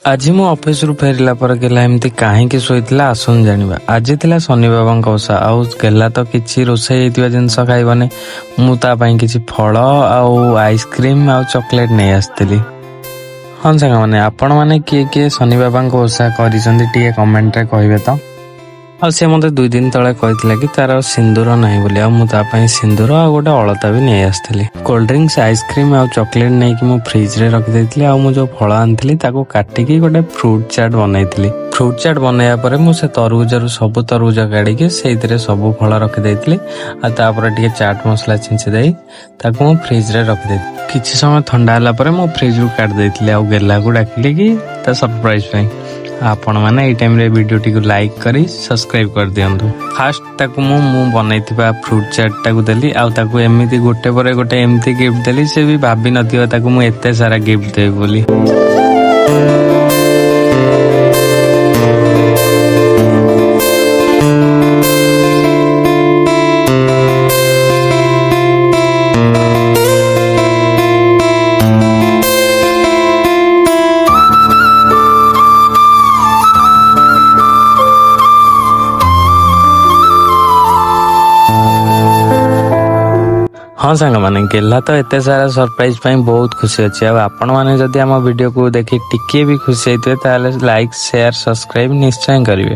आज मु ऑफिस रु फेरला पर गेला एमती काहेकि शोइतला आसन जानिबा। आज थिला शनि बाबांक ओषा आउ गेला तो किछि रोषेई हेतिबा जिंस खाइबने मु ता पई किछि फळ आउ आइसक्रीम आउ चॉकलेट नै आस्तिली। हाँ सांग माने आपण माने किए शनि बाबांक ओषा करिसंती टिके कमेंट रे कहिबे तो। आ से मते 2 दिन तळे कहितला कि तार सिंदूर नाही बोली आ मु ता पई सिंदूर आ गोटे अलता भी नै आस्तिली। कोल्ड ड्रिंक्स आइसक्रीम आ चॉकलेट नै कि मु फ्रिज रे रखि दैतिली आ मु जो फळ आनथिली ताको काटि कि गोटे फ्रूट चाट बनैतिली। फ्रूट चाट बनाया पर मु से तरबूज रु सब तरबूज काढि कि सेइतरे सब फळ रखि दैतिली आ तापर टिके चाट मसला छिंची देई ताको मु फ्रिज रे रखि दैतिली। किछि समय ठंडा हला पर मु फ्रिज रु काट दैतिली आ गेला को डाकिली कि ता सरप्राइज पई। आपण माने ए टाइम रे वीडियो टी को लाइक करी सब्सक्राइब कर दियंतु। फास्ट ताकू मु बनैथिबा फ्रूट चाट ताकू देली आ ताकू एमिति गोटे परे गोटे एमिति गिफ्ट देली से भी भाबी नथियो ताकू मु एते सारा गिफ्ट देबी बोली। हाँ सांग माने गेला तो एते सारा सरप्राइज पाई बहुत खुशी अच्छी। आपण माने जदि आम वीडियो को देखि टिके भी खुशी होइतबे ताले लाइक शेयर सब्सक्राइब निश्चय करिवे।